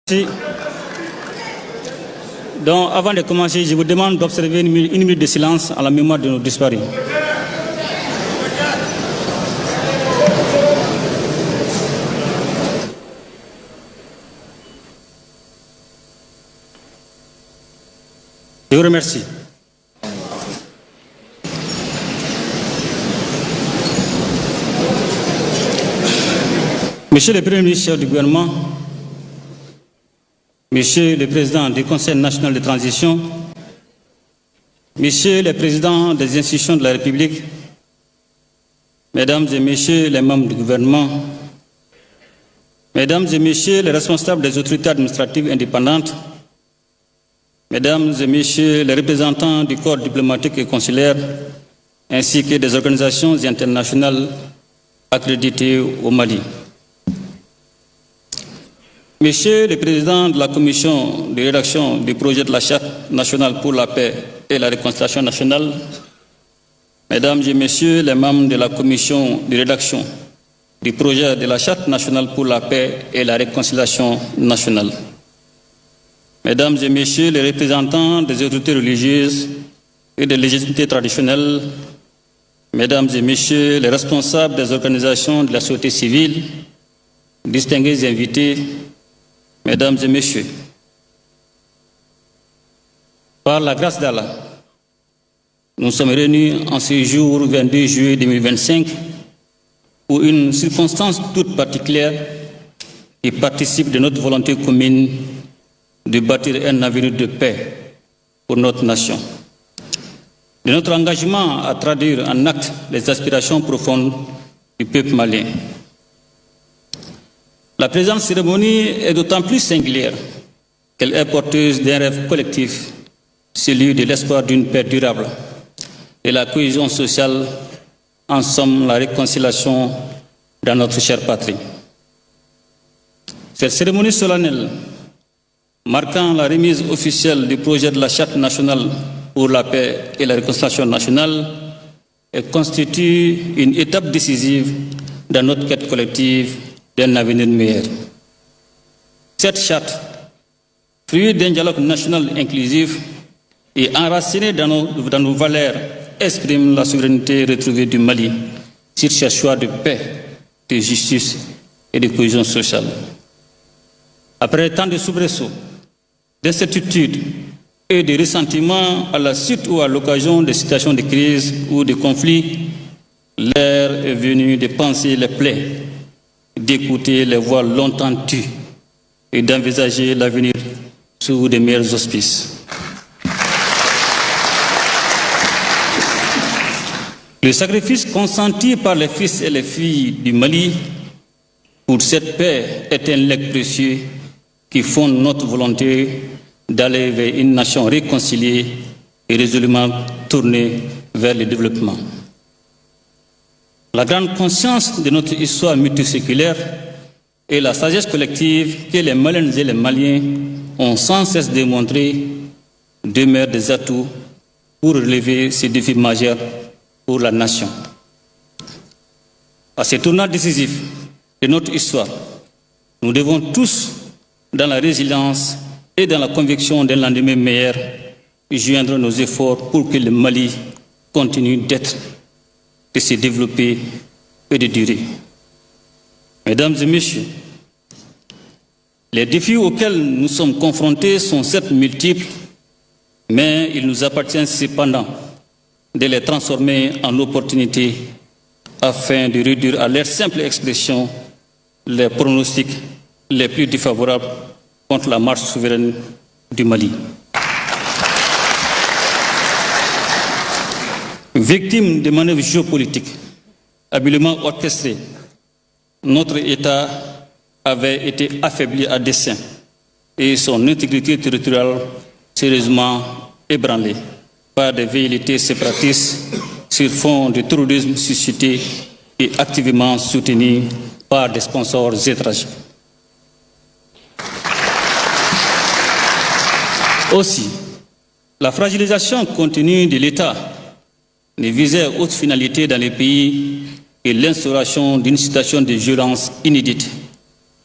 Merci. Donc, avant de commencer, je vous demande d'observer une minute de silence à la mémoire de nos disparus. Je vous remercie. Monsieur le Premier ministre chef du gouvernement, Monsieur le Président du Conseil national de transition, Monsieur le Président des institutions de la République, Mesdames et Messieurs les membres du gouvernement, Mesdames et Messieurs les responsables des autorités administratives indépendantes, Mesdames et Messieurs les représentants du corps diplomatique et consulaire, ainsi que des organisations internationales accréditées au Mali. Monsieur le Président de la Commission de rédaction du projet de la Charte nationale pour la paix et la réconciliation nationale, Mesdames et Messieurs les membres de la Commission de rédaction du projet de la Charte nationale pour la paix et la réconciliation nationale, Mesdames et Messieurs les représentants des autorités religieuses et des légitimités traditionnelles, Mesdames et Messieurs les responsables des organisations de la société civile, distingués invités, Mesdames et Messieurs, par la grâce d'Allah, nous sommes réunis en ce jour 22 juillet 2025 pour une circonstance toute particulière qui participe de notre volonté commune de bâtir un avenir de paix pour notre nation, de notre engagement à traduire en actes les aspirations profondes du peuple malien. La présente cérémonie est d'autant plus singulière qu'elle est porteuse d'un rêve collectif, celui de l'espoir d'une paix durable et la cohésion sociale, en somme la réconciliation dans notre chère patrie. Cette cérémonie solennelle, marquant la remise officielle du projet de la Charte nationale pour la paix et la réconciliation nationale, elle constitue une étape décisive dans notre quête collective d'un avenir meilleur. Cette charte, fruit d'un dialogue national inclusif et enracinée dans nos valeurs, exprime la souveraineté retrouvée du Mali sur ses choix de paix, de justice et de cohésion sociale. Après tant de soubresauts, d'incertitudes et de ressentiments à la suite ou à l'occasion de situations de crise ou de conflits, l'heure est venue de penser les plaies, d'écouter les voix longtemps tues et d'envisager l'avenir sous de meilleurs auspices. Le sacrifice consenti par les fils et les filles du Mali pour cette paix est un legs précieux qui fonde notre volonté d'aller vers une nation réconciliée et résolument tournée vers le développement. La grande conscience de notre histoire multiséculaire et la sagesse collective que les Maliennes et les Maliens ont sans cesse démontré demeurent des atouts pour relever ces défis majeurs pour la nation. À ce tournant décisif de notre histoire, nous devons tous, dans la résilience et dans la conviction d'un lendemain meilleur, joindre nos efforts pour que le Mali continue d'être, de se développer et de durer. Mesdames et Messieurs, les défis auxquels nous sommes confrontés sont certes multiples, mais il nous appartient cependant de les transformer en opportunités afin de réduire à leur simple expression les pronostics les plus défavorables contre la marche souveraine du Mali. Victime de manœuvres géopolitiques habilement orchestrées, notre État avait été affaibli à dessein et son intégrité territoriale sérieusement ébranlée par des velléités séparatistes sur fond de terrorisme suscité et activement soutenu par des sponsors étrangers. Aussi, la fragilisation continue de l'État ne visait autre finalité dans les pays que l'instauration d'une situation de violence inédite,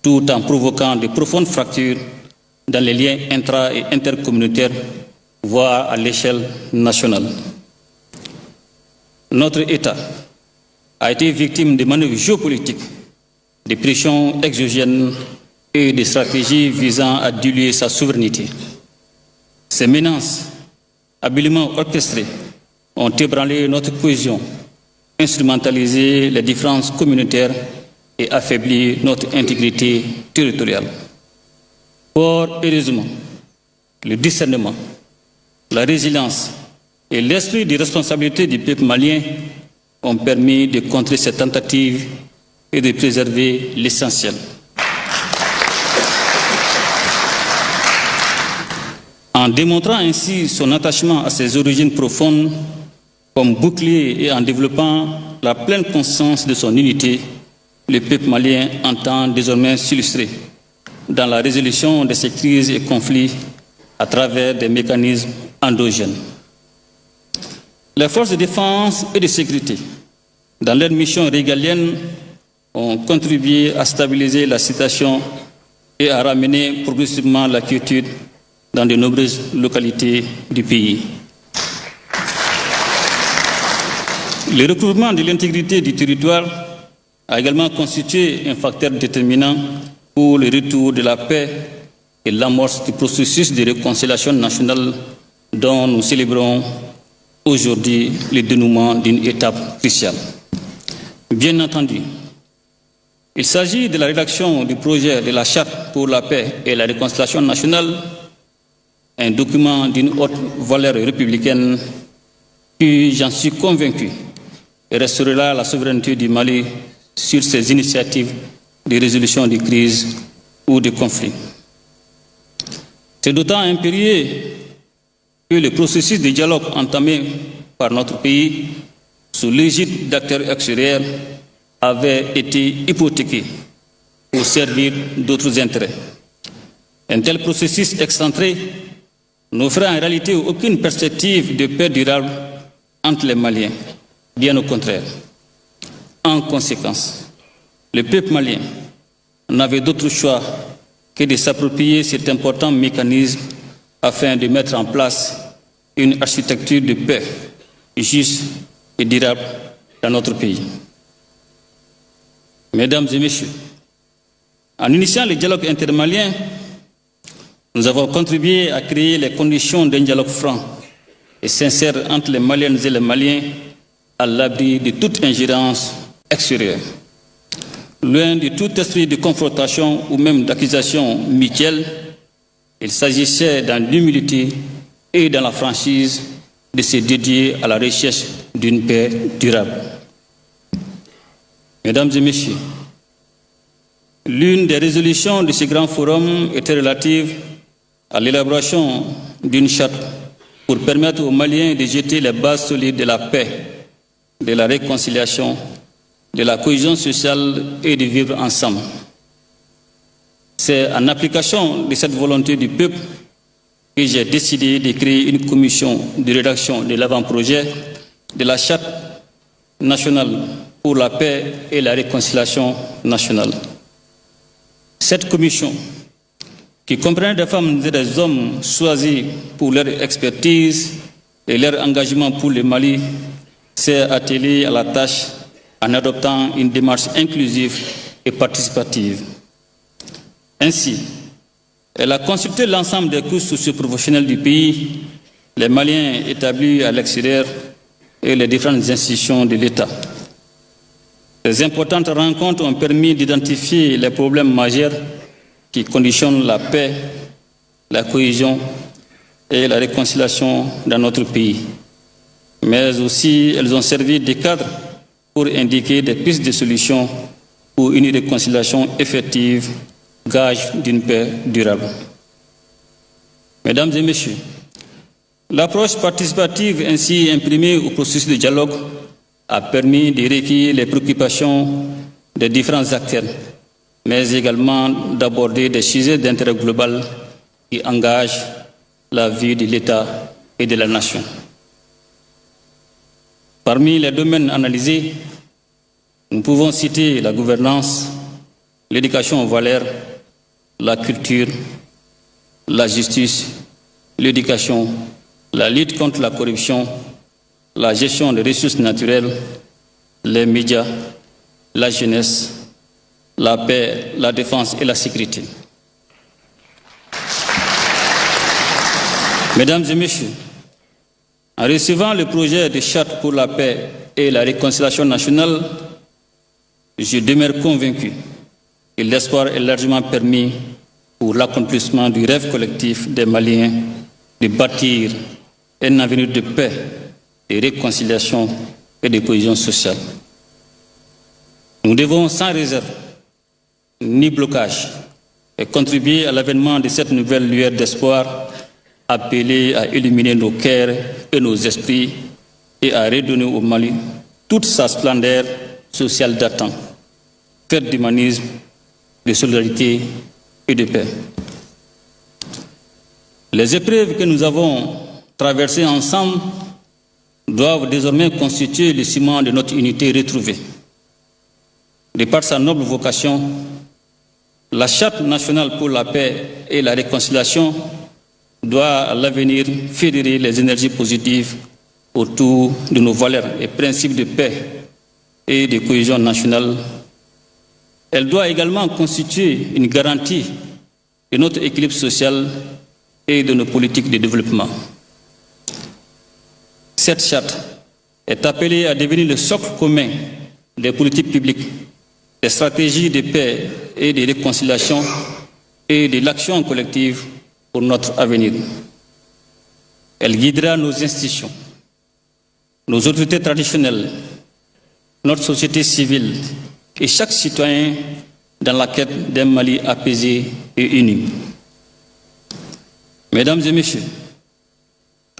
tout en provoquant de profondes fractures dans les liens intra- et intercommunautaires, voire à l'échelle nationale. Notre État a été victime de manœuvres géopolitiques, de pressions exogènes et de stratégies visant à diluer sa souveraineté. Ces menaces, habilement orchestrées, ont ébranlé notre cohésion, instrumentalisé les différences communautaires et affaibli notre intégrité territoriale. Fort heureusement, le discernement, la résilience et l'esprit de responsabilité du peuple malien ont permis de contrer ces tentatives et de préserver l'essentiel. En démontrant ainsi son attachement à ses origines profondes comme bouclier et en développant la pleine conscience de son unité, le peuple malien entend désormais s'illustrer dans la résolution de ces crises et conflits à travers des mécanismes endogènes. Les forces de défense et de sécurité, dans leur mission régalienne, ont contribué à stabiliser la situation et à ramener progressivement la quiétude dans de nombreuses localités du pays. Le recouvrement de l'intégrité du territoire a également constitué un facteur déterminant pour le retour de la paix et l'amorce du processus de réconciliation nationale dont nous célébrons aujourd'hui le dénouement d'une étape cruciale. Bien entendu, il s'agit de la rédaction du projet de la Charte pour la paix et la réconciliation nationale, un document d'une haute valeur républicaine qui, j'en suis convaincu, restaurera la souveraineté du Mali sur ses initiatives de résolution de crises ou de conflits. C'est d'autant impérieux que le processus de dialogue entamé par notre pays sous l'égide d'acteurs extérieurs avait été hypothéqué pour servir d'autres intérêts. Un tel processus excentré n'offrait en réalité aucune perspective de paix durable entre les Maliens, bien au contraire. En conséquence, le peuple malien n'avait d'autre choix que de s'approprier cet important mécanisme afin de mettre en place une architecture de paix juste et durable dans notre pays. Mesdames et messieurs, en initiant le dialogue intermalien, nous avons contribué à créer les conditions d'un dialogue franc et sincère entre les Maliennes et les Maliens à l'abri de toute ingérence extérieure. Loin de tout esprit de confrontation ou même d'accusation mutuelle, il s'agissait dans l'humilité et dans la franchise de se dédier à la recherche d'une paix durable. Mesdames et messieurs, l'une des résolutions de ce grand forum était relative à l'élaboration d'une charte pour permettre aux Maliens de jeter les bases solides de la paix, de la réconciliation, de la cohésion sociale et de vivre ensemble. C'est en application de cette volonté du peuple que j'ai décidé de créer une commission de rédaction de l'avant-projet de la Charte nationale pour la paix et la réconciliation nationale. Cette commission, qui comprend des femmes et des hommes choisis pour leur expertise et leur engagement pour le Mali, s'est attelée à la tâche en adoptant une démarche inclusive et participative. Ainsi, elle a consulté l'ensemble des couches socio-professionnelles du pays, les Maliens établis à l'extérieur et les différentes institutions de l'État. Ces importantes rencontres ont permis d'identifier les problèmes majeurs qui conditionnent la paix, la cohésion et la réconciliation dans notre pays. Mais aussi, elles ont servi de cadre pour indiquer des pistes de solutions pour une réconciliation effective, gage d'une paix durable. Mesdames et messieurs, l'approche participative ainsi imprimée au processus de dialogue a permis de recueillir les préoccupations des différents acteurs, mais également d'aborder des sujets d'intérêt global qui engagent la vie de l'État et de la nation. Parmi les domaines analysés, nous pouvons citer la gouvernance, l'éducation aux valeurs, la culture, la justice, l'éducation, la lutte contre la corruption, la gestion des ressources naturelles, les médias, la jeunesse, la paix, la défense et la sécurité. Mesdames et messieurs, en recevant le projet de charte pour la paix et la réconciliation nationale, je demeure convaincu que l'espoir est largement permis pour l'accomplissement du rêve collectif des Maliens de bâtir un avenir de paix, de réconciliation et de cohésion sociale. Nous devons sans réserve ni blocage et contribuer à l'avènement de cette nouvelle lueur d'espoir, appelée à illuminer nos cœurs et nos esprits et à redonner au Mali toute sa splendeur sociale d'antan, faite d'humanisme, de solidarité et de paix. Les épreuves que nous avons traversées ensemble doivent désormais constituer le ciment de notre unité retrouvée. De par sa noble vocation, la Charte nationale pour la paix et la réconciliation doit à l'avenir fédérer les énergies positives autour de nos valeurs et principes de paix et de cohésion nationale. Elle doit également constituer une garantie de notre équilibre social et de nos politiques de développement. Cette charte est appelée à devenir le socle commun des politiques publiques, des stratégies de paix et de réconciliation et de l'action collective pour notre avenir. Elle guidera nos institutions, nos autorités traditionnelles, notre société civile et chaque citoyen dans la quête d'un Mali apaisé et uni. Mesdames et messieurs,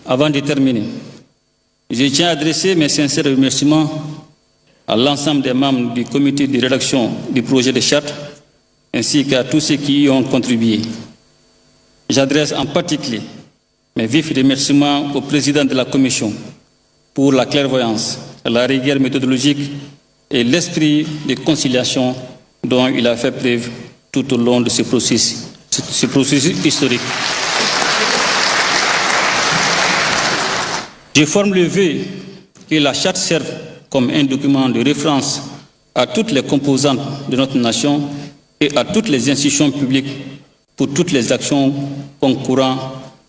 avant de terminer, je tiens à adresser mes sincères remerciements à l'ensemble des membres du comité de rédaction du projet de charte ainsi qu'à tous ceux qui y ont contribué. J'adresse en particulier mes vifs remerciements au président de la Commission pour la clairvoyance, la rigueur méthodologique et l'esprit de conciliation dont il a fait preuve tout au long de ce processus historique. Je forme le vœu que la charte serve comme un document de référence à toutes les composantes de notre nation et à toutes les institutions publiques pour toutes les actions concourant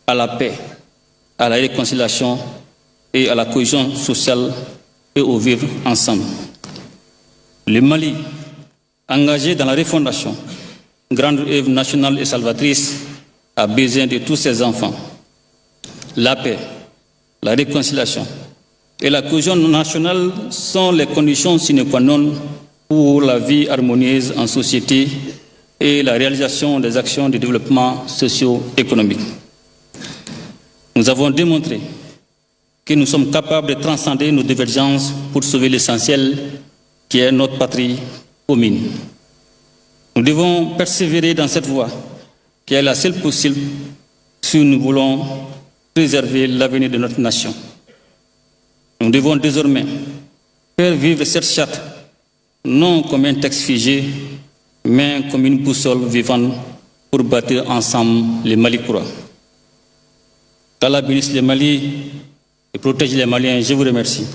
à la paix, à la réconciliation et à la cohésion sociale et au vivre ensemble. Le Mali, engagé dans la refondation, grande œuvre nationale et salvatrice, a besoin de tous ses enfants. La paix, la réconciliation et la cohésion nationale sont les conditions sine qua non pour la vie harmonieuse en société et la réalisation des actions de développement socio-économique. Nous avons démontré que nous sommes capables de transcender nos divergences pour sauver l'essentiel qui est notre patrie commune. Nous devons persévérer dans cette voie qui est la seule possible si nous voulons préserver l'avenir de notre nation. Nous devons désormais faire vivre cette charte non comme un texte figé, mais comme une boussole vivante pour bâtir ensemble le Mali croix. Qu'Allah bénisse le Mali et protège les Maliens. Je vous remercie.